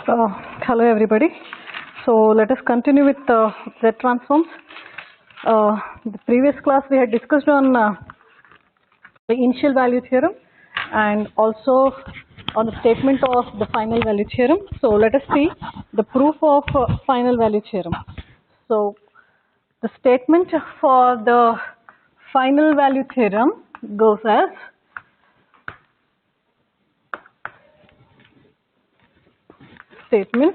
Uh, Hello everybody. So let us continue with Z transforms. The previous class we had discussed on the initial value theorem and also on the statement of the final value theorem. So let us see the proof of final value theorem. So the statement for the final value theorem goes as statement.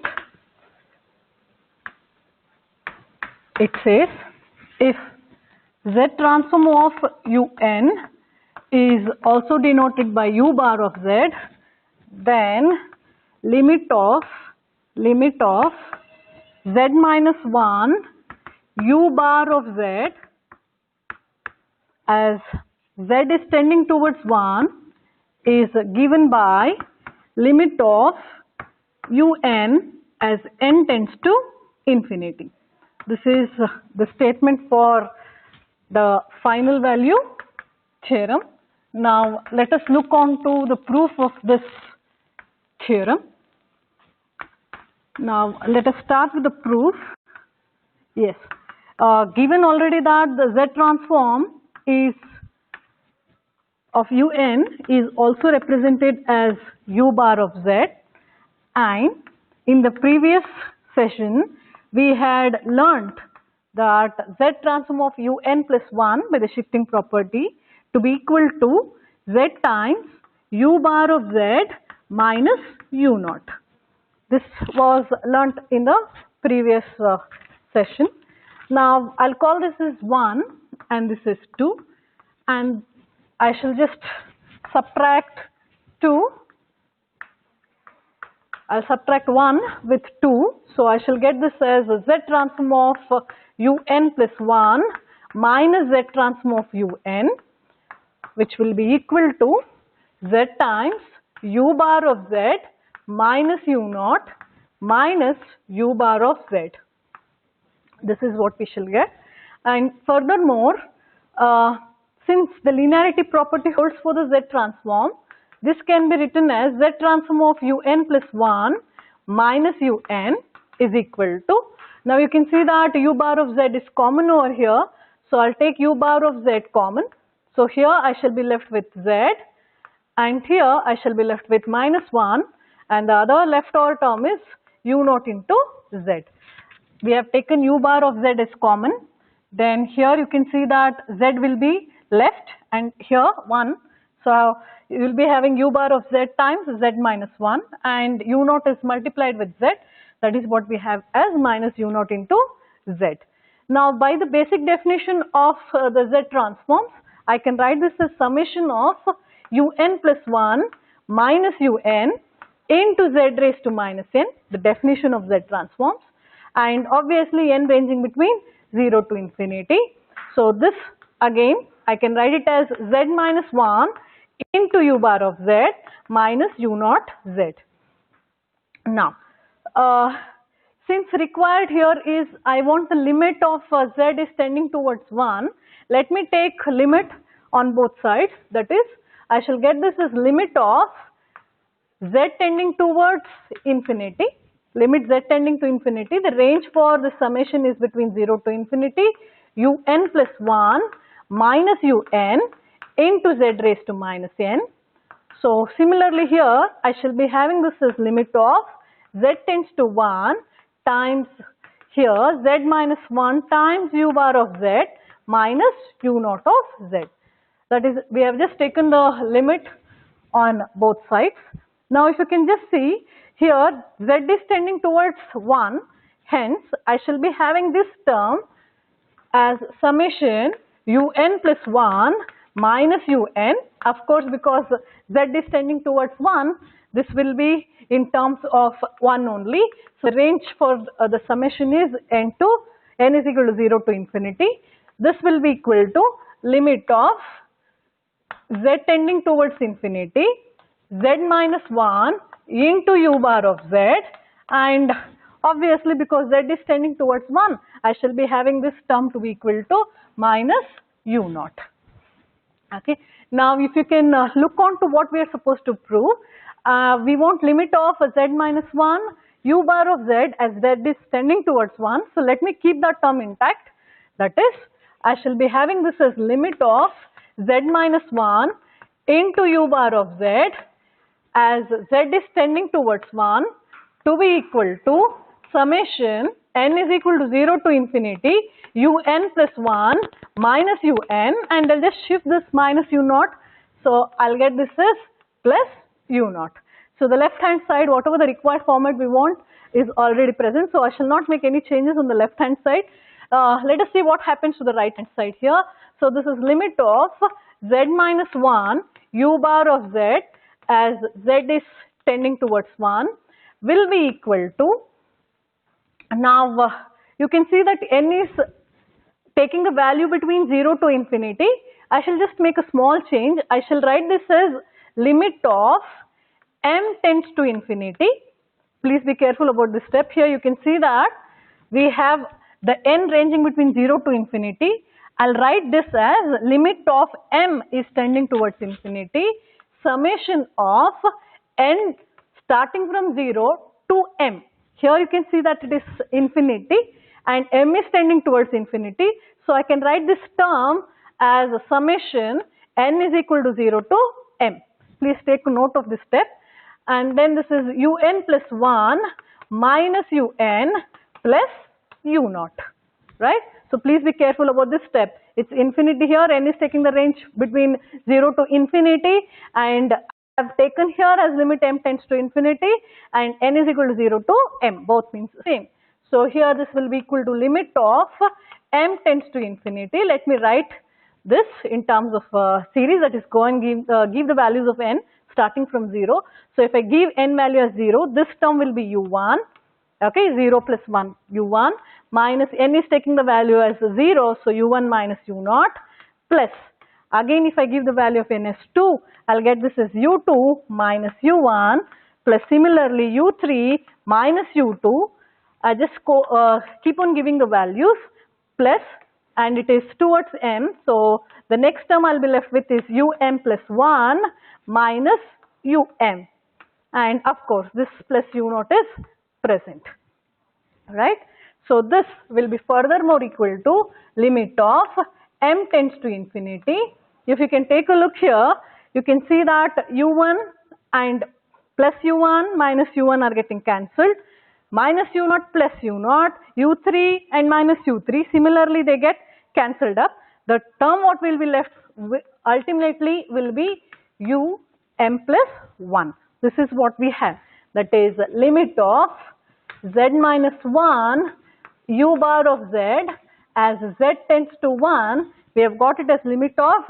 It says if Z transform of UN is also denoted by U bar of Z, then limit of Z minus 1 U bar of Z as Z is tending towards 1 is given by limit of UN as n tends to infinity. This is the statement for the final value theorem. Now let us look on to the proof of this theorem. Now let us start with the proof. Yes, given already that the Z transform is of UN is also represented as U bar of Z, and in the previous session we had learnt that Z transform of UN plus 1 by the shifting property to be equal to Z times U bar of Z minus U naught. This was learnt in the previous session. Now I'll call this as 1 and this is 2, and I shall just subtract 2. I'll subtract 1 with 2, so I shall get this as a Z transform of UN plus 1 minus Z transform of UN, which will be equal to Z times U bar of Z minus U naught minus U bar of Z. This is what we shall get. And furthermore, since the linearity property holds for the Z transform, this can be written as Z transform of UN plus 1 minus UN is equal to, now you can see that U bar of Z is common over here, so I'll take U bar of Z common. So here I shall be left with Z, and here I shall be left with minus 1, and the other left over term is U naught into Z. We have taken U bar of Z as common, then here you can see that Z will be left and here 1. So you will be having U bar of Z times Z minus 1, and U naught is multiplied with Z, that is what we have as minus U naught into Z. Now by the basic definition of the Z transforms, I can write this as summation of UN plus 1 minus UN into Z raised to minus n, the definition of Z transforms, and obviously n ranging between 0 to infinity. So this again I can write it as Z minus 1 into U bar of Z minus U naught Z. Now since required here is I want the limit of Z is tending towards 1, let me take limit on both sides, that is I shall get this as limit of Z tending towards infinity, limit Z tending to infinity, the range for the summation is between 0 to infinity, UN plus 1 minus UN into Z raised to minus n. So similarly here I shall be having this as limit of Z tends to 1 times here Z minus 1 times U bar of Z minus U naught of Z. That is, we have just taken the limit on both sides. Now if you can just see here Z is tending towards 1, hence I shall be having this term as summation UN plus 1 minus UN. Of course, because Z is tending towards 1, this will be in terms of 1 only. So the range for the summation is n is equal to 0 to infinity. This will be equal to limit of Z tending towards infinity, Z minus 1 into U bar of Z, and obviously because Z is tending towards 1, I shall be having this term to be equal to minus U naught. Okay. Now if you can look on to what we are supposed to prove, we want limit of Z minus 1 u bar of z as z is tending towards 1. So let me keep that term intact. That is, I shall be having this as limit of z minus 1 into u bar of z as z is tending towards 1 to be equal to summation n is equal to 0 to infinity un plus 1 minus un, and I'll just shift this minus u naught. So I'll get this as plus u naught. So the left hand side, whatever the required format we want is already present. So I shall not make any changes on the left hand side. Let us see what happens to the right hand side here. So this is limit of z minus 1 u bar of z as z is tending towards 1 will be equal to, now you can see that n is taking a value between 0 to infinity. I shall just make a small change. I shall write this as limit of m tends to infinity. Please be careful about this step. Here you can see that we have the n ranging between 0 to infinity. I'll write this as limit of m is tending towards infinity, summation of n starting from 0 to m. Here you can see that it is infinity and m is tending towards infinity. So I can write this term as a summation n is equal to 0 to m. Please take note of this step. And then this is un plus 1 minus un plus u naught, right? So please be careful about this step. It's infinity here, n is taking the range between 0 to infinity, and I have taken here as limit m tends to infinity and n is equal to 0 to m, both means the same. So here this will be equal to limit of m tends to infinity. Let me write this in terms of series, that is go and give the values of n starting from 0. So if I give n value as 0, this term will be u1, okay, 0 plus 1 u1 minus n is taking the value as 0, so u1 minus u0 plus, again if I give the value of n as 2, I'll get this as u2 minus u1 plus similarly u3 minus u2. I just keep on giving the values plus, and it is towards m. So the next term I'll be left with is um plus 1 minus um, and of course this plus u0 is present, right? So this will be furthermore equal to limit of m tends to infinity. If you can take a look here, you can see that u1 and plus u1 minus u1 are getting cancelled, minus u0 plus u0, u3 and minus u3, similarly they get cancelled up. The term what will be left with ultimately will be um plus 1. This is what we have, that is limit of z minus 1 u bar of z as z tends to 1, we have got it as limit of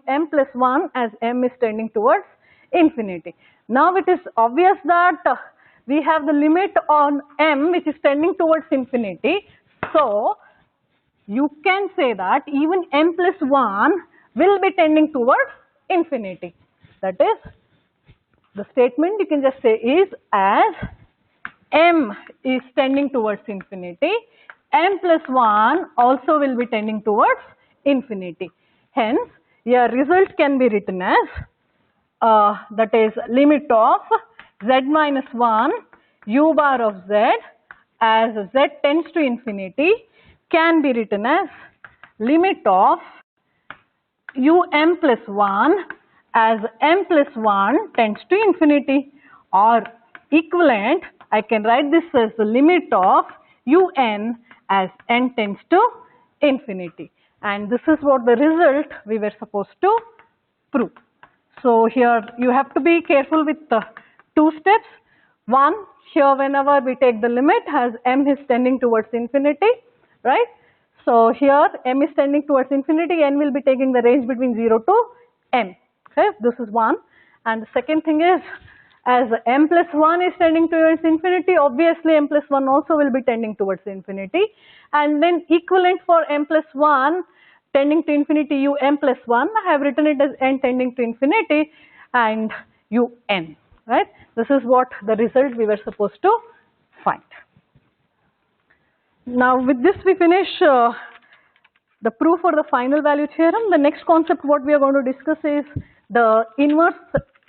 um plus 1 as m is tending towards infinity. Now it is obvious that we have the limit on m which is tending towards infinity. So you can say that even m plus 1 will be tending towards infinity. That is, the statement you can just say is as m is tending towards infinity, m plus 1 also will be tending towards infinity. Hence, your result can be written as that is limit of z minus 1 u bar of z as z tends to infinity can be written as limit of um plus 1 as m plus 1 tends to infinity, or equivalent I can write this as the limit of un as n tends to infinity, and this is what the result we were supposed to prove. So here you have to be careful with the two steps. One, here whenever we take the limit as m is tending towards infinity, right? So here m is tending towards infinity, n will be taking the range between 0 to m. Okay, this is one. And the second thing is, as m plus 1 is tending towards infinity, obviously m plus 1 also will be tending towards infinity. And then equivalent for m plus 1 tending to infinity um plus 1, I have written it as n tending to infinity and un, right? This is what the result we were supposed to find. Now with this we finish the proof for the final value theorem. The next concept what we are going to discuss is the inverse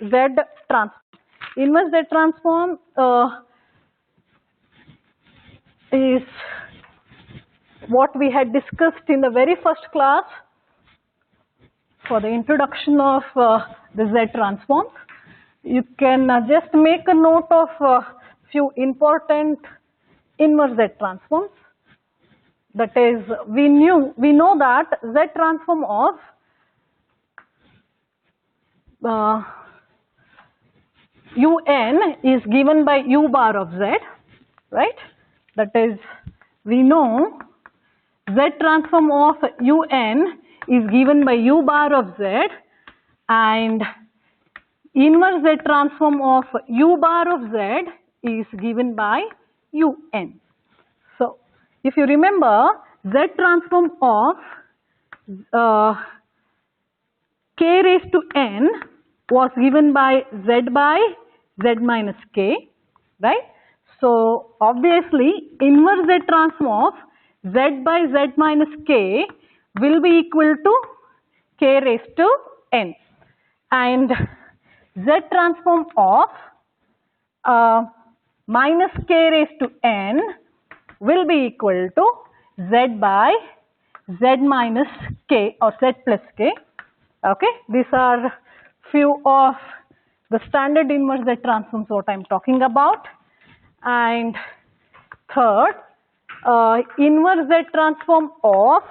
Z transform. Inverse Z transform is what we had discussed in the very first class for the introduction of the Z transforms. You can just make a note of few important inverse Z transforms. That is, we know that Z transform of UN is given by U bar of Z, right? That is, we know Z transform of UN is given by U bar of Z, and inverse Z transform of U bar of Z is given by UN. So, if you remember, Z transform of k raised to n was given by Z minus k, right? So, obviously, inverse Z transform of Z by Z minus k will be equal to k raised to n, and Z transform of minus k raised to n will be equal to Z by Z minus k or Z plus k. Okay, these are few of the standard inverse Z transforms what I am talking about. And third, inverse Z transform of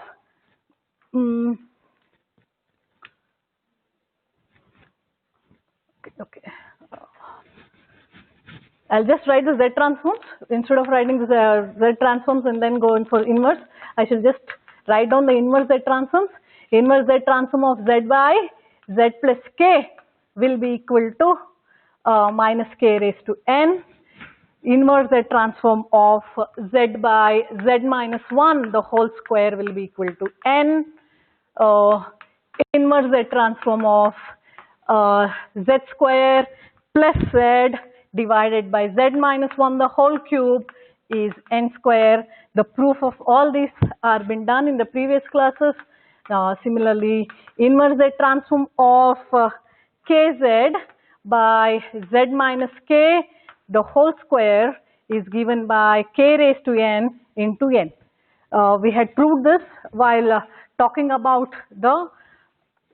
I'll just write the Z transforms instead of writing the Z transforms and then go in for inverse. I shall just write down the inverse Z transforms. Inverse Z transform of Z by Z plus k will be equal to minus k raised to n. Inverse Z transform of Z by Z minus 1 the whole square will be equal to n. Inverse Z transform of Z square plus Z divided by Z minus 1 the whole cube is n square. The proof of all these are been done in the previous classes. Similarly, inverse Z transform of kz by Z minus k the whole square is given by k raised to n into n. We had proved this while talking about the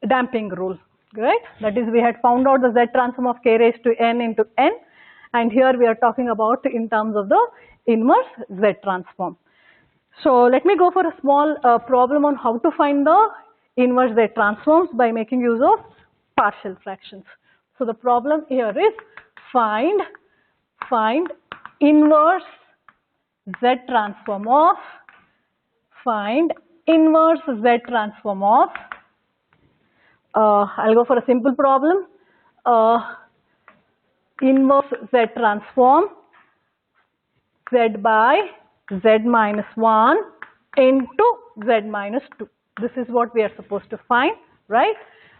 damping rule, right? That is, we had found out the Z transform of k raised to n into n, and here we are talking about in terms of the inverse Z transform. So let me go for a small problem on how to find the inverse Z transforms by making use of partial fractions. So the problem here is find inverse Z transform of I'll go for a simple problem. Inverse Z transform Z by Z minus 1 into Z minus 2. This is what we are supposed to find, right?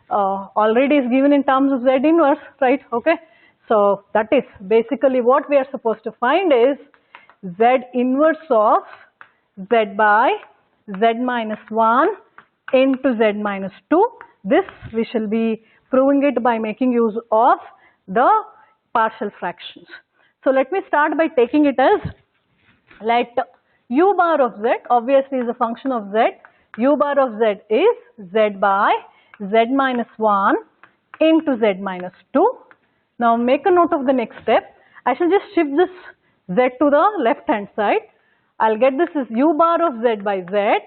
Already is given in terms of Z inverse, right? Okay. So that is basically what we are supposed to find is Z inverse of Z by Z minus 1 into Z minus 2. This we shall be proving it by making use of the partial fractions. So let me start by taking it as, let U bar of Z obviously is a function of Z. U bar of Z is Z by Z minus 1 into Z minus 2. Now make a note of the next step. I shall just shift this Z to the left hand side. I'll get this as U bar of Z by Z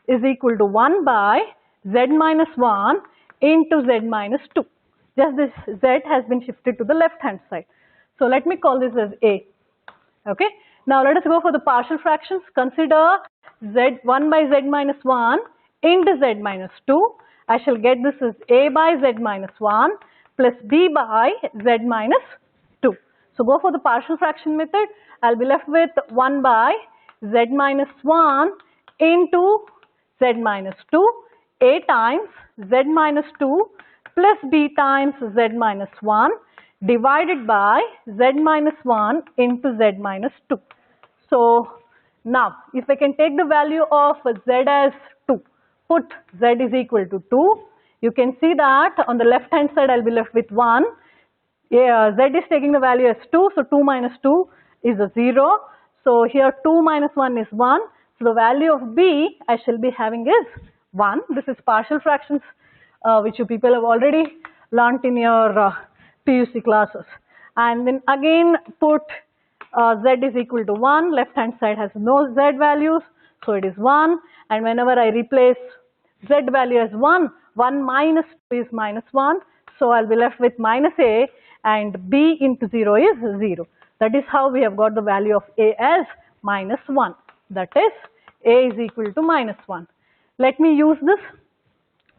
is equal to 1 by Z minus 1 into Z minus 2. Just this Z has been shifted to the left hand side. So let me call this as A. Okay. Now let us go for the partial fractions. Consider Z 1 by Z minus 1 into Z minus 2. I shall get this as A by Z minus 1 plus B by Z minus 2. So go for the partial fraction method. I'll be left with 1 by Z minus 1 into Z minus 2. A times Z minus 2 plus B times Z minus 1 divided by Z minus 1 into Z minus 2. So now if I can take the value of Z as 2, put Z is equal to 2, you can see that on the left hand side I'll be left with 1. Z is taking the value as 2, so 2 minus 2 is a 0. So here 2 minus 1 is 1. So the value of b I shall be having is 1. This is partial fractions which you people have already learnt in your PUC classes. And then again put z is equal to 1, left hand side has no z values, so it is 1, and whenever I replace z value as 1, 1 minus 2 is minus 1, so I'll be left with minus a, and b into 0 is 0. That is how we have got the value of a as minus 1. That is, a is equal to minus 1. Let me use this.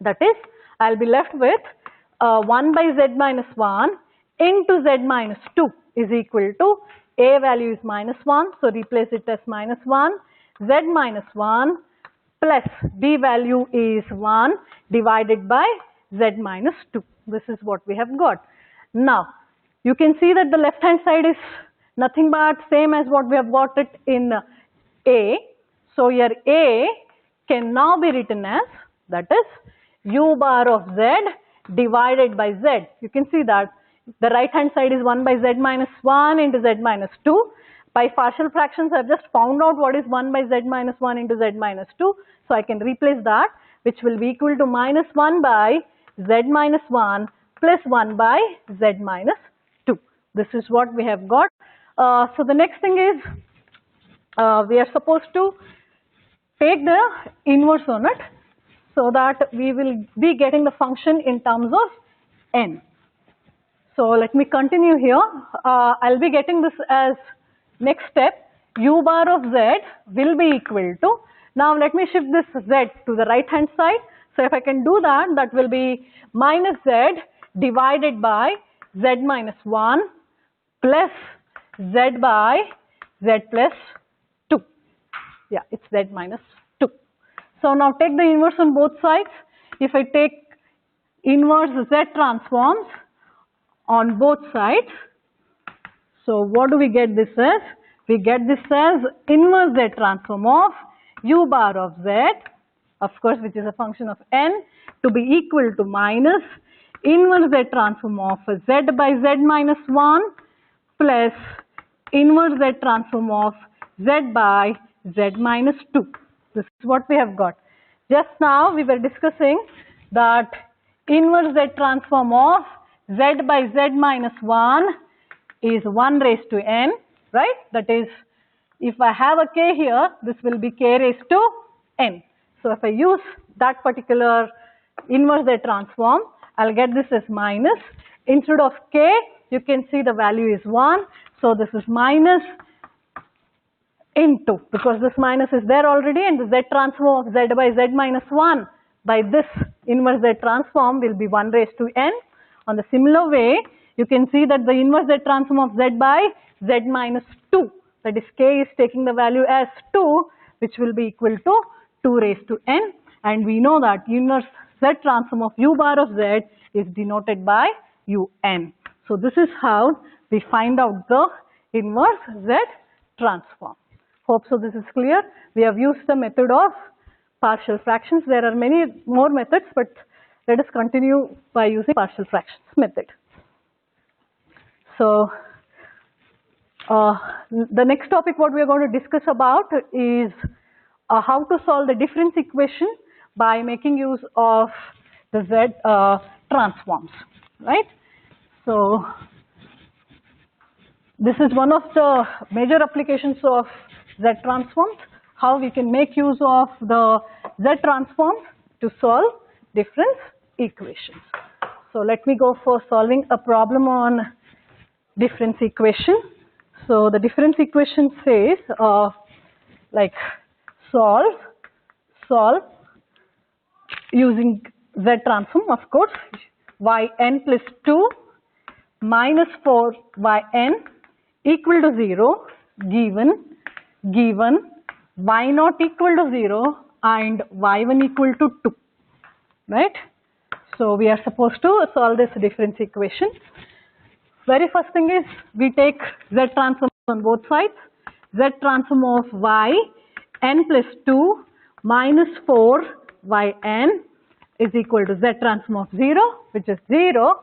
That is, I'll be left with 1 by z minus 1 into z minus 2 is equal to a value is minus 1, so replace it as minus 1, z minus 1 plus b value is 1 divided by z minus 2. This is what we have got. Now, you can see that the left hand side is nothing but same as what we have got it in a. So here a can now be written as, that is, u bar of z divided by z. You can see that the right hand side is 1 by z minus 1 into z minus 2. By partial fractions, I have just found out what is 1 by z minus 1 into z minus 2. So I can replace that, which will be equal to minus 1 by z minus 1 plus 1 by z minus 2. This is what we have got. So the next thing is, we are supposed to take the inverse on it, so that we will be getting the function in terms of n. So let me continue here. I'll be getting this as next step, u bar of z will be equal to, now let me shift this z to the right hand side. So if I can do that, that will be minus z divided by z minus 1 plus z by z plus 2. Yeah, it's z minus 2. So now take the inverse on both sides. If I take inverse z transforms on both sides, so what do we get this as? We get this as inverse z transform of u bar of z, of course, which is a function of n, to be equal to minus inverse z transform of z by z minus 1 plus inverse z transform of z by z minus 2. This is what we have got. Just now we were discussing that inverse z transform of z by z minus 1 is 1 raised to n, right? That is, if I have a k here, this will be k raised to n. So if I use that particular inverse z transform, I'll get this as minus. Instead of k, you can see the value is 1. So this is minus into, because this minus is there already, and the z transform of z by z minus 1 by this inverse z transform will be 1 raised to n. On the similar way, you can see that the inverse z transform of z by z minus 2, that is k is taking the value as 2, which will be equal to 2 raised to n, and we know that inverse z transform of u bar of z is denoted by un. So this is how we find out the inverse z transform. Hope so this is clear. We have used the method of partial fractions. There are many more methods, but let us continue by using partial fractions method. So the next topic what we are going to discuss about is how to solve the difference equation by making use of the z transforms, right? So this is one of the major applications of z transforms, how we can make use of the z transforms to solve difference equations. So let me go for solving a problem on difference equation. So the difference equation says like solve using z transform, of course, yn plus 2 minus 4 yn equal to 0 given y not equal to 0 and y1 equal to 2, right? So we are supposed to solve this difference equation. Very first thing is we take z transform on both sides. Z transform of yn plus 2 minus 4 yn is equal to z transform of 0, which is 0,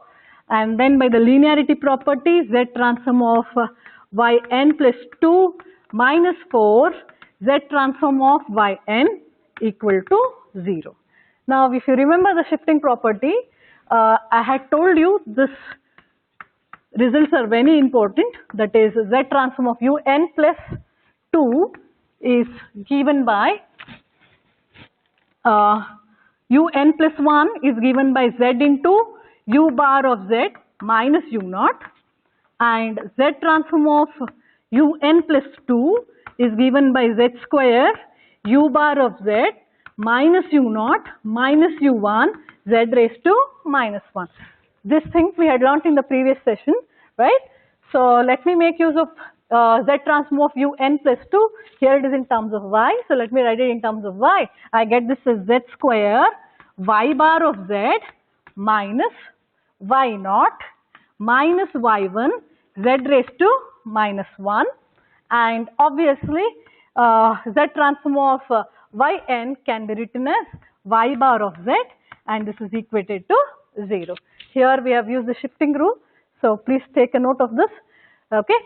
and then by the linearity property, z transform of yn plus 2 minus 4 z transform of yn equal to 0. Now if you remember the shifting property, I had told you this results are very important, that is z transform of un plus 2 is given by un plus 1 is given by z into u bar of z minus u naught, and z transform of un plus 2 is given by z square u bar of z minus u naught minus u1 z raised to minus 1. This thing we had learnt in the previous session, right? So let me make use of z transform of un plus 2. Here it is in terms of y, so let me write it in terms of y. I get this as z square y bar of z minus y naught minus y1 z raised to minus 1, and obviously z transform of yn can be written as y bar of z, and this is equated to 0. Here we have used the shifting rule, so please take a note of this, okay?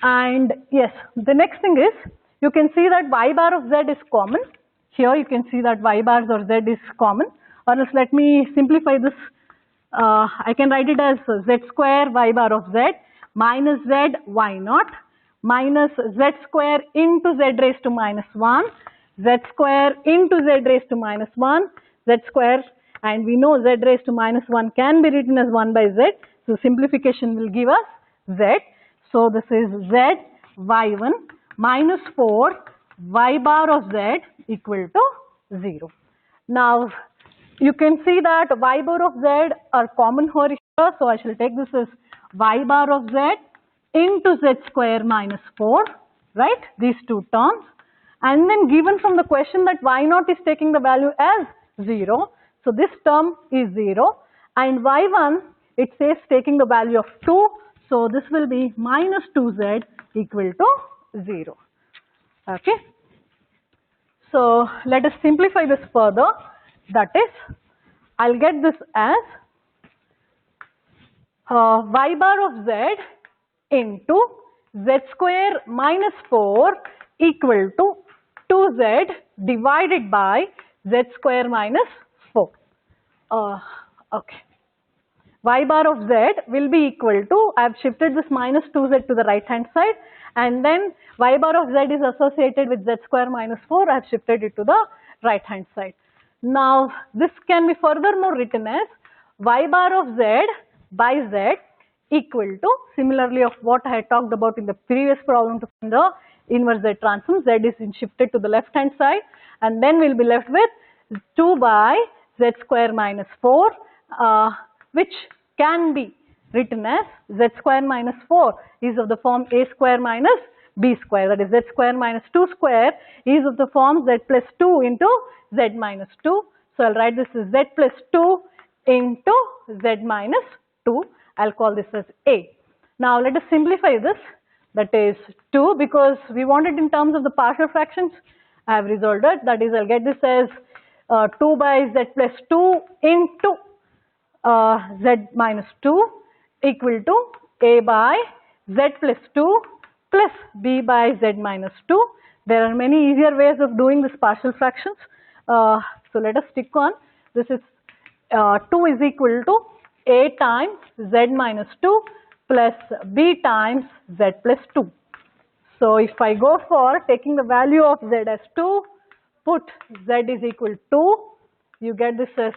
And yes, the next thing is, you can see that y bar of z is common. Here you can see that y bars or z is common, or else let me simplify this. I can write it as z square y bar of z minus z y naught minus z square into z raised to minus 1, z square into z raised to minus 1, z square, and we know z raised to minus 1 can be written as 1 by z, so simplification will give us z. So this is z y1 minus 4 y bar of z equal to 0. Now you can see that y bar of z are common here, so I shall take this as y bar of z into z square minus 4, right, these two terms, and then given from the question that y naught is taking the value as 0, so this term is 0, and y1 it says taking the value of 2, so this will be minus 2z equal to 0, okay. So let us simplify this further, that is, I'll get this as y bar of z into z square minus 4 equal to 2z divided by z square minus 4. Okay. Y bar of z will be equal to, I have shifted this minus 2z to the right hand side, and then y bar of z is associated with z square minus 4, I have shifted it to the right hand side. Now this can be furthermore written as y bar of z by z equal to, similarly of what I had talked about in the previous problem to find the inverse z transform, z is shifted to the left hand side, and then we will be left with 2 by z square minus 4, which can be written as z square minus 4 is of the form a square minus b square, that is z square minus 2 square is of the form z plus 2 into z minus 2. So I will write this as z plus 2 into z minus 2, I will call this as a. Now let us simplify this, that is 2, because we want it in terms of the partial fractions, I have resolved it, that is I will get this as 2 by z plus 2 into z minus 2 equal to a by z plus 2 plus b by z minus 2. There are many easier ways of doing this partial fractions. So let us stick on, this is 2 is equal to a times z minus 2 plus b times z plus 2. So if I go for taking the value of z as 2, put z is equal to 2, you get this as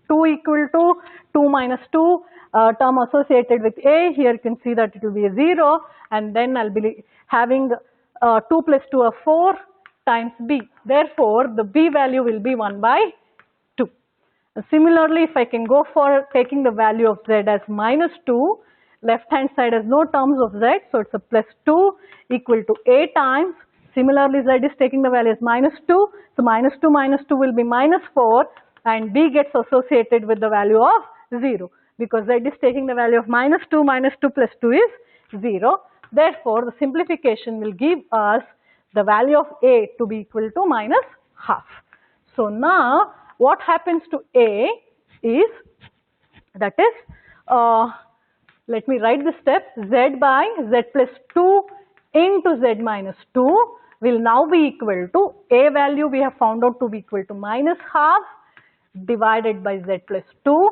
2 equal to 2 minus 2 term associated with a, here you can see that it will be a 0, and then I will be having 2 plus 2 are 4 times b, therefore the b value will be 1 by 2. Similarly, if I can go for taking the value of z as minus 2, left hand side has no terms of z, so it's a plus 2 equal to a times, similarly z is taking the value as minus 2, so minus 2 will be minus 4, and b gets associated with the value of 0, because z is taking the value of minus 2 plus 2 is 0. Therefore, the simplification will give us the value of a to be equal to minus half. So now what happens to a is, that is, let me write the steps, z by z plus 2 into z minus 2 will now be equal to a value we have found out to be equal to minus half divided by z plus 2,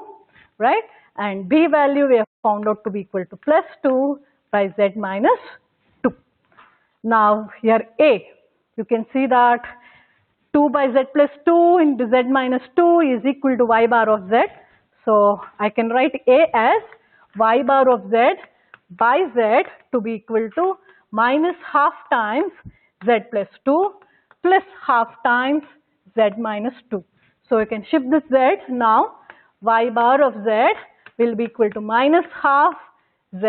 right? And b value we have found out to be equal to plus 2 by z minus 2. Now here a, you can see that 2 by z plus 2 into z minus 2 is equal to y bar of z. So I can write a as y bar of z by z to be equal to minus half times z plus 2 plus half times z minus 2. So you can shift this z now. Y bar of z will be equal to minus half z,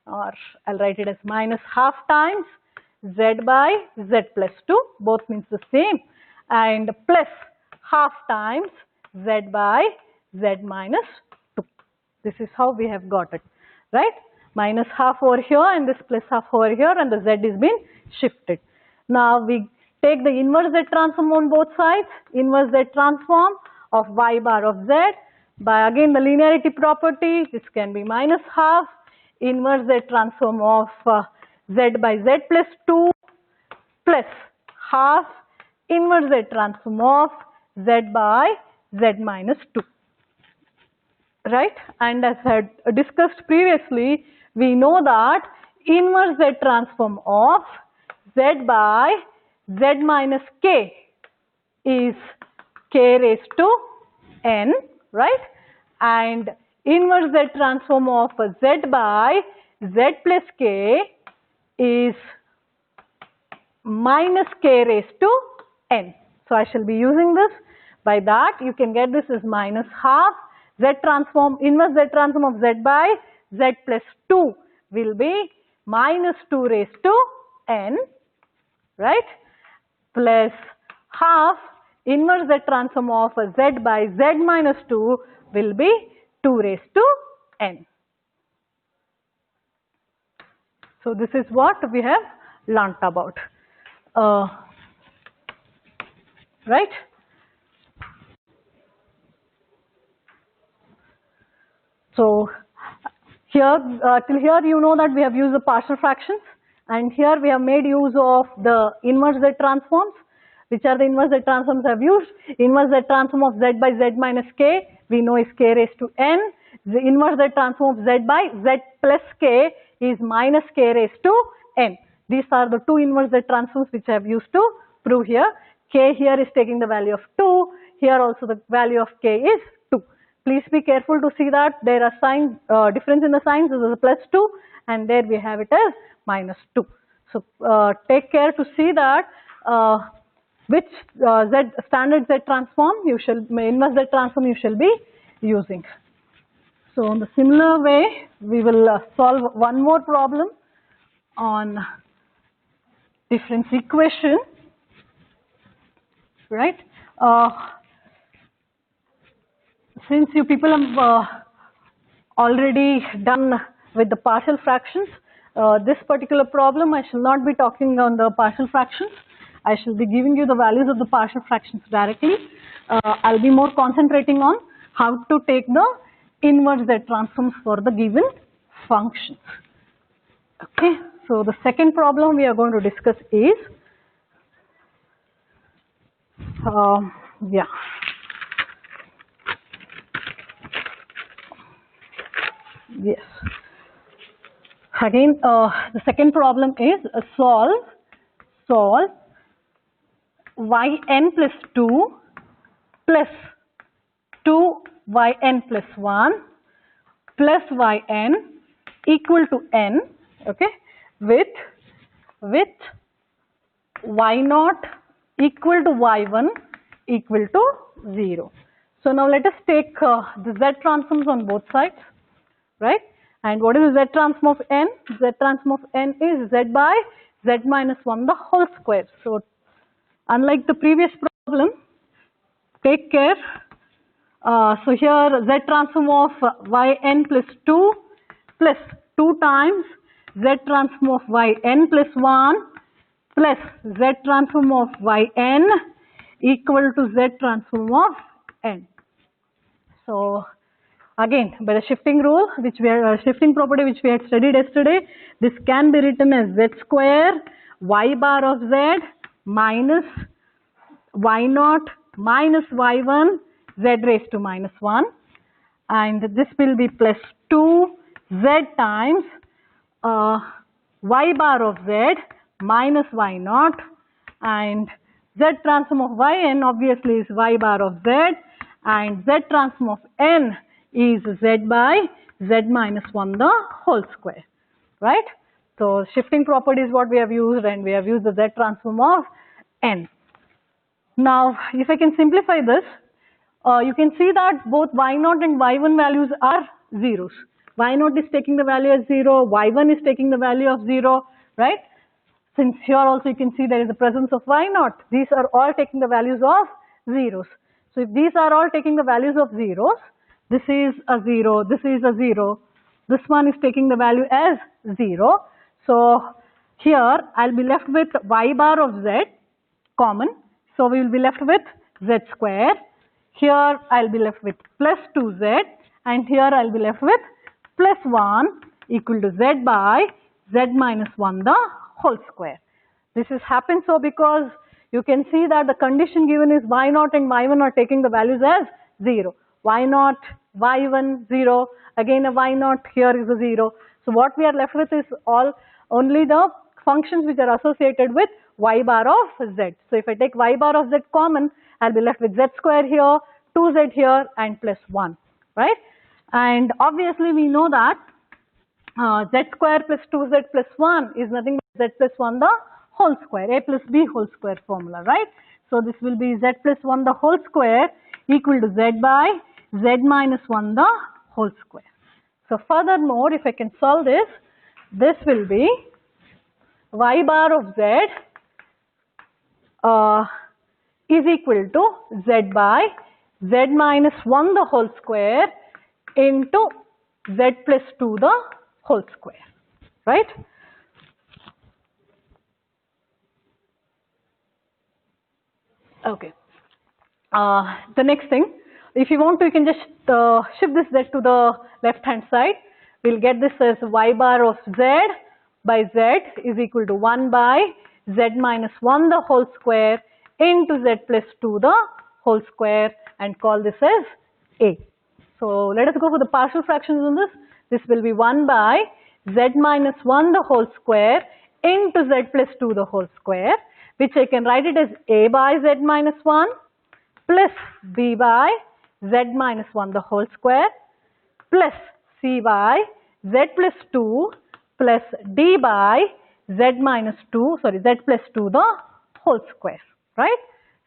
or I'll write it as minus half times z by z plus 2, both means the same, and plus half times z by z minus 2. This is how we have got it, right? Minus half over here and this plus half over here, and the z is been shifted. Now we take the inverse z transform on both sides, inverse z transform of y bar of z by again the linearity property. This can be minus half inverse z transform of z by z plus 2 plus half inverse z transform of z by z minus 2, right? And as I had discussed previously, we know that inverse z transform of z by z minus k is k raised to n, right? And inverse z transform of z by z plus k is minus k raised to n. So I shall be using this. By that you can get this as minus half z transform, inverse z transform of z by z plus 2 will be minus 2 raised to n, right? Plus half inverse z transform of z by z minus 2 will be 2 raised to n. So this is what we have learnt about, right? So here, till here you know that we have used the partial fractions, and here we have made use of the inverse z transforms. Which are the inverse z transforms I have used? Inverse z transform of z by z minus k, we know is k raised to n. The inverse z transform of z by z plus k is minus k raised to n. These are the two inverse z transforms which I have used to prove here. K here is taking the value of 2, here also the value of k is 2. Please be careful to see that there are sign difference in the signs. This is a plus 2 and there we have it as minus 2. So take care to see that which standard Z transform you shall, inverse Z transform you shall be using. So in the similar way we will solve one more problem on difference equation, right? Since you people have already done with the partial fractions, this particular problem I shall not be talking on the partial fractions. I shall be giving you the values of the partial fractions directly. I'll be more concentrating on how to take the inverse Z transforms for the given functions. Okay, so the second problem we are going to discuss is, yes. Again, the second problem is solve yn plus 2 plus 2yn plus 1 plus yn equal to n, okay, with y0 equal to y1 equal to 0. So now let us take the Z transforms on both sides, right? And what is the Z transform of n? Z transform of n is z by z minus 1 the whole square. So unlike the previous problem, take care. So here Z transform of yn plus 2 plus 2 times Z transform of yn plus 1 plus Z transform of yn equal to Z transform of n. So again by the shifting rule, which we are shifting property which we had studied yesterday, this can be written as z square y bar of z minus y naught minus y1 z raised to minus 1, and this will be plus 2 z times y bar of z minus y naught, and z transform of yn obviously is y bar of z, and z transform of n is z by z minus 1 the whole square, right? So shifting property is what we have used, and we have used the z transform of n. Now if I can simplify this, you can see that both y0 and y1 values are zeros. Y0 is taking the value as 0, y1 is taking the value of 0, right? Since here also you can see there is the presence of y0, these are all taking the values of zeros. So if these are all taking the values of zeros, this is a 0, this is a 0, this one is taking the value as 0. So here I'll be left with y bar of z common, so we will be left with z square. Here I'll be left with plus 2z, and here I'll be left with plus 1 equal to z by z minus 1 the whole square. This has happened so because you can see that the condition given is y0 and y1 are taking the values as 0. y0, y1, 0, again a y0, here is a 0. So what we are left with is only the functions which are associated with y bar of z. So if I take y bar of z common, I'll be left with z square here, 2z here, and plus 1, right? And obviously we know that z square plus 2z plus 1 is nothing but z plus 1 the whole square, a plus b whole square formula, right? So this will be z plus 1 the whole square equal to z by z minus 1 the whole square. So furthermore, if I can solve this, this will be y bar of z is equal to z by z minus 1 the whole square into z plus 2 the whole square, right? Okay. The next thing, if you want to, you can just shift this z to the left hand side. We'll get this as y bar of z by z is equal to 1 by z minus 1 the whole square into z plus 2 the whole square, and call this as a. So let us go for the partial fractions on this. This will be 1 by z minus 1 the whole square into z plus 2 the whole square, which I can write it as a by z minus 1 plus b by z minus 1 the whole square plus c by z plus 2 plus d by z minus 2, sorry, z plus 2 the whole square, right?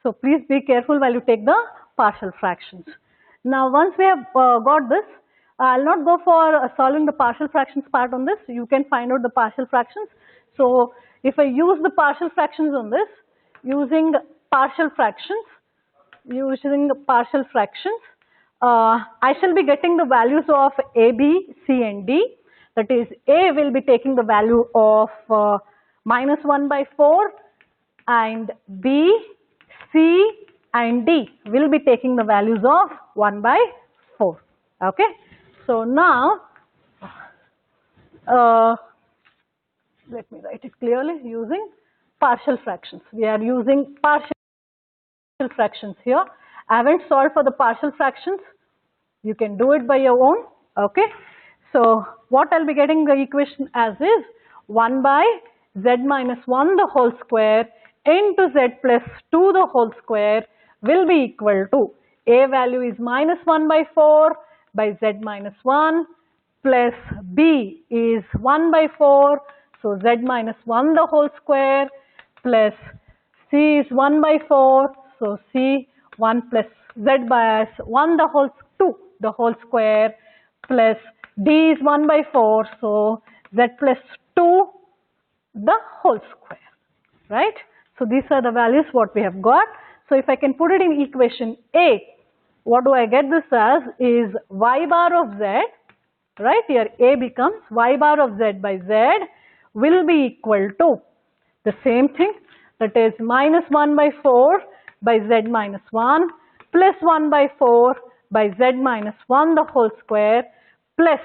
So please be careful while you take the partial fractions. Now once we have got this, I'll not go for solving the partial fractions part on this. You can find out the partial fractions. So if I use the partial fractions on this, using partial fractions, I shall be getting the values of a, b, c and d. That is, a will be taking the value of minus 1 by 4, and b, c and d will be taking the values of 1 by 4. Okay. So now, let me write it clearly using partial fractions. We are using partial fractions here. I haven't solved for the partial fractions. You can do it by your own. Okay. So what I'll be getting the equation as is 1 by z minus 1 the whole square into z plus 2 the whole square will be equal to a value is minus 1 by 4 by z minus 1 plus b is 1 by 4, so z minus 1 the whole square plus c is 1 by 4, so c 1 plus z by 1 the whole 2 the whole square plus d is 1 by 4, so z plus 2 the whole square, right? So these are the values what we have got. So if I can put it in equation A, what do I get this as is y bar of z, right? Here A becomes y bar of z by z will be equal to the same thing, that is minus 1 by 4 by z minus 1 plus 1 by 4 by z minus 1 the whole square plus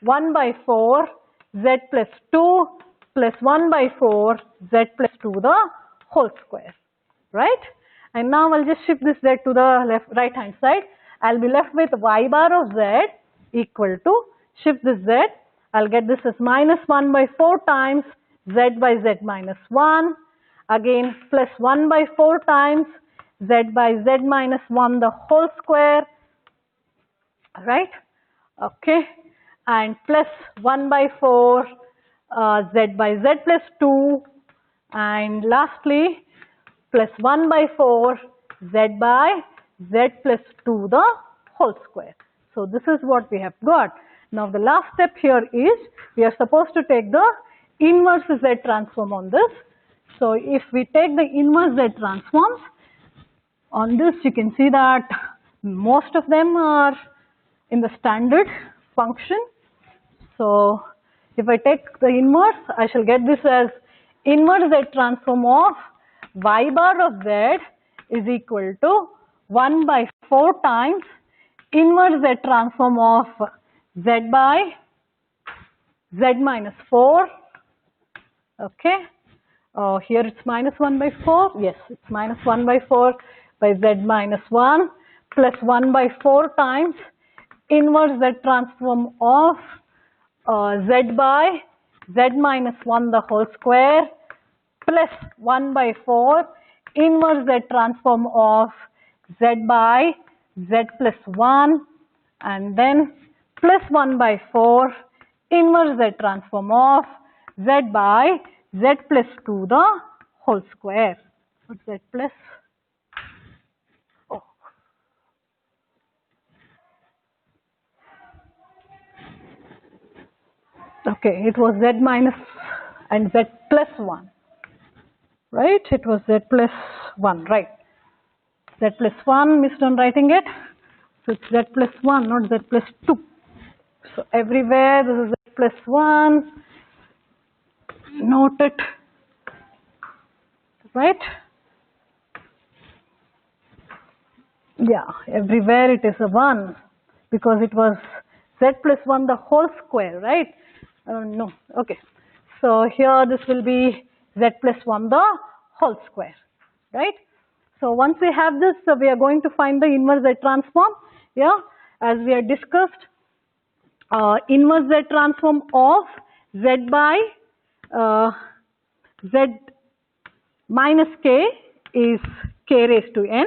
1 by 4 z plus 2 plus 1 by 4 z plus 2 the whole square, right? And now I'll just shift this z to the right hand side. I'll be left with y bar of z equal to, shift this z, I'll get this as minus 1 by 4 times z by z minus 1, again plus 1 by 4 times z by z minus 1 the whole square, right? Okay, and plus 1 by 4 z by z plus 2, and lastly plus 1 by 4 z by z plus 2 the whole square. So this is what we have got. Now the last step here is we are supposed to take the inverse z transform on this. So if we take the inverse z transforms on this, you can see that most of them are in the standard function. So if I take the inverse, I shall get this as inverse z transform of y bar of z is equal to 1 by 4 times inverse z transform of z by z minus 4. Okay, here it's minus 1 by 4, yes, it's minus 1 by 4 by z minus 1 plus 1 by 4 times inverse z transform of z by z minus 1 the whole square plus 1 by 4 inverse z transform of z by z plus 1, and then plus 1 by 4 inverse z transform of z by z plus 2 the whole square. What's z plus? Oh. Okay, it was z minus and z plus 1, right? It was z plus 1, right? Z plus 1, missed on writing it. So it's z plus 1, not z plus 2. So everywhere this is z plus 1. Note it, right? Yeah, everywhere it is a 1 because it was z plus 1 the whole square, right? No, okay. So here this will be z plus 1 the whole square, right? So once we have this, we are going to find the inverse z transform. Yeah, as we had discussed, inverse z transform of z by z minus k is k raised to n.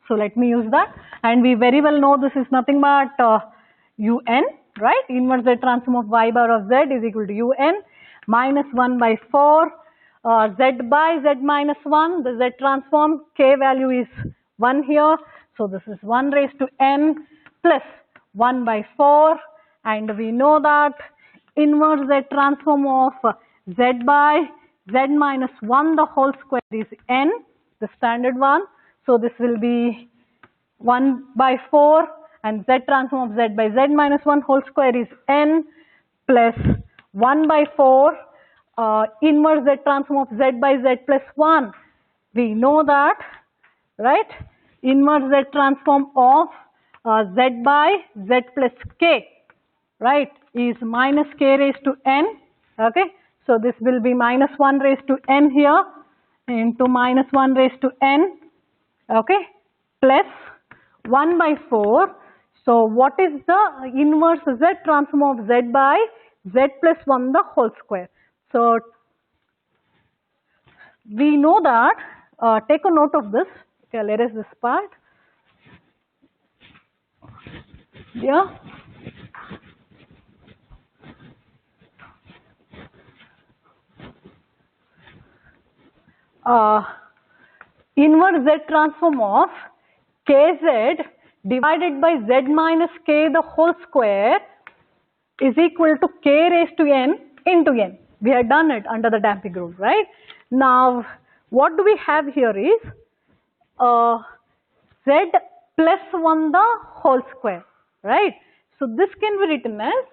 So let me use that, and we very well know this is nothing but un, right? Inverse z transform of y bar of z is equal to un minus 1 by 4 z by z minus 1, the z transform k value is 1 here, so this is 1 raised to n plus 1 by 4, and we know that inverse z transform of z by z minus 1 the whole square is n, the standard one. So this will be 1 by 4, and z transform of z by z minus 1 whole square is n plus 1 by 4 inverse z transform of z by z plus 1. We know that, right? Inverse z transform of z by z plus k, right, is minus k raised to n. Okay, so this will be minus 1 raised to n here into minus 1 raised to n. Okay, plus 1 by 4. So what is the inverse z transform of z by z plus 1 the whole square? So we know that, take a note of this. Okay, I'll erase this part. Yeah. Inverse z transform of kz divided by z minus k the whole square is equal to k raised to n into n. We had done it under the damping rule, right? Now what do we have here is z plus 1 the whole square, right? So this can be written as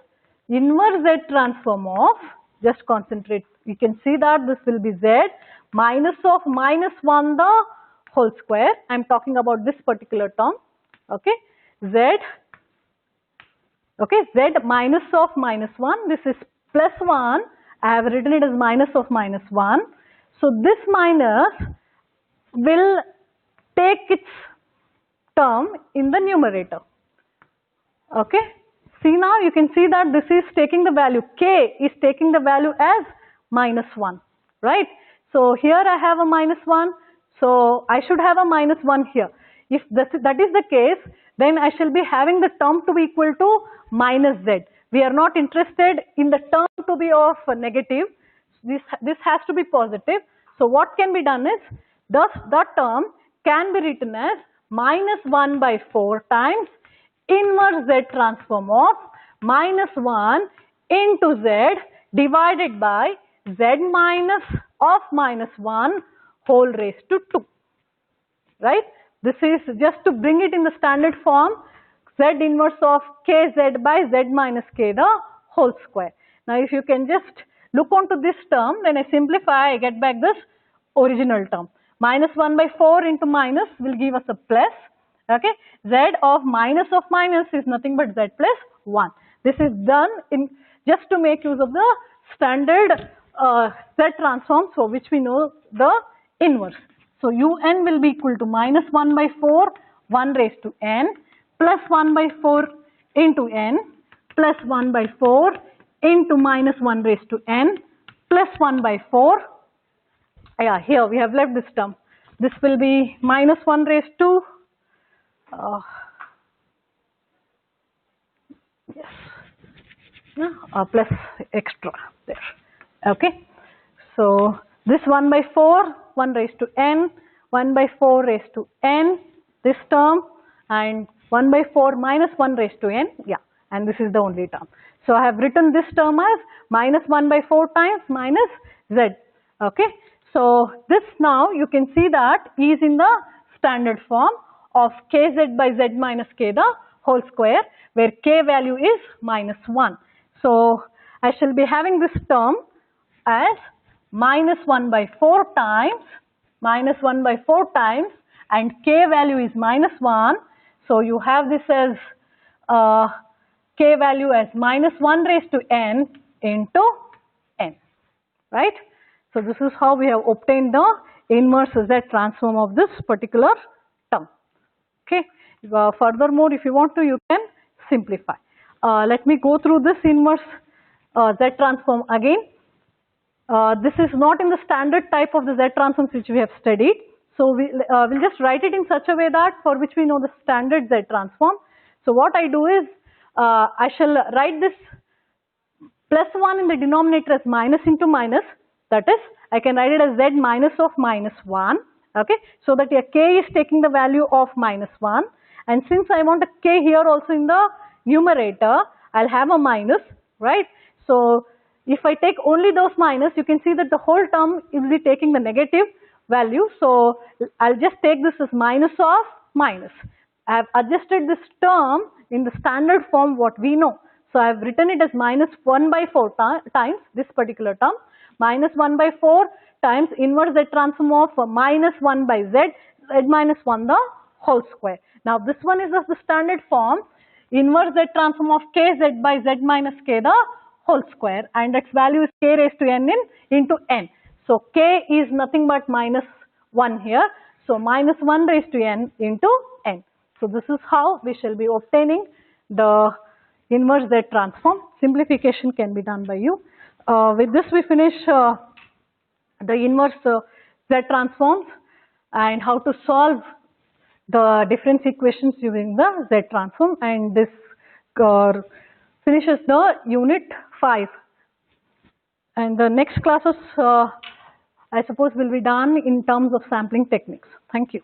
inverse z transform of, just concentrate, you can see that this will be z minus of minus 1 the whole square. I am talking about this particular term, okay? z, okay, z minus of minus 1, this is plus 1, I have written it as minus of minus 1. So this minus will take its term in the numerator. Okay, see now you can see that this is taking the value, k is taking the value as minus 1, right? So here I have a minus 1, so I should have a minus 1 here. If that is the case, then I shall be having the term to be equal to minus z. We are not interested in the term to be of negative. This has to be positive. So what can be done is, thus the term can be written as minus 1 by 4 times inverse z transform of minus 1 into z divided by z minus of minus 1 whole raised to 2, right? This is just to bring it in the standard form, z inverse of kz by z minus k the whole square. Now if you can just look onto this term, when I simplify, I get back this original term. Minus 1 by 4 into minus will give us a plus, okay. Z of minus is nothing but z plus 1. This is done in just to make use of the standard z transform, so which we know the inverse. So un will be equal to minus 1 by 4, 1 raised to n, plus 1 by 4 into n, plus 1 by 4 into minus 1 raised to n, plus 1 by 4. Yeah, here we have left this term. This will be minus 1 raised to plus extra there. Okay. So this 1 by 4, 1 raised to n, 1 by 4 raised to n, this term, and 1 by 4 minus 1 raised to n, yeah, and this is the only term. So I have written this term as minus 1 by 4 times minus z, okay. So this now you can see that is in the standard form of kz by z minus k the whole square, where k value is minus 1. So I shall be having this term as minus 1 by 4 times, and k value is minus 1. So you have this as k value as minus 1 raised to n into n, right? So this is how we have obtained the inverse z transform of this particular term. Okay. Furthermore, if you want to, you can simplify. Let me go through this inverse z transform again. This is not in the standard type of the z transforms which we have studied. So we'll just write it in such a way that for which we know the standard z transform. So what I do is, I shall write this plus 1 in the denominator as minus into minus. That is, I can write it as z minus of minus 1, okay. So that your k is taking the value of minus 1, and since I want a k here also in the numerator, I'll have a minus, right. So if I take only those minus, you can see that the whole term will be taking the negative value. So I'll just take this as minus of minus. I have adjusted this term in the standard form what we know. So I have written it as minus 1 by 4 times this particular term, minus 1 by 4 times inverse z transform of minus 1 by z minus 1 the whole square. Now this one is the standard form, inverse z transform of kz by z minus k the whole square, and its value is k raised to n into n. So k is nothing but minus 1 here. So minus 1 raised to n into n. So this is how we shall be obtaining the inverse z transform. Simplification can be done by you. With this we finish the inverse z transforms and how to solve the difference equations using the z transform, and this finishes the unit 5. And the next classes I suppose will be done in terms of sampling techniques. Thank you.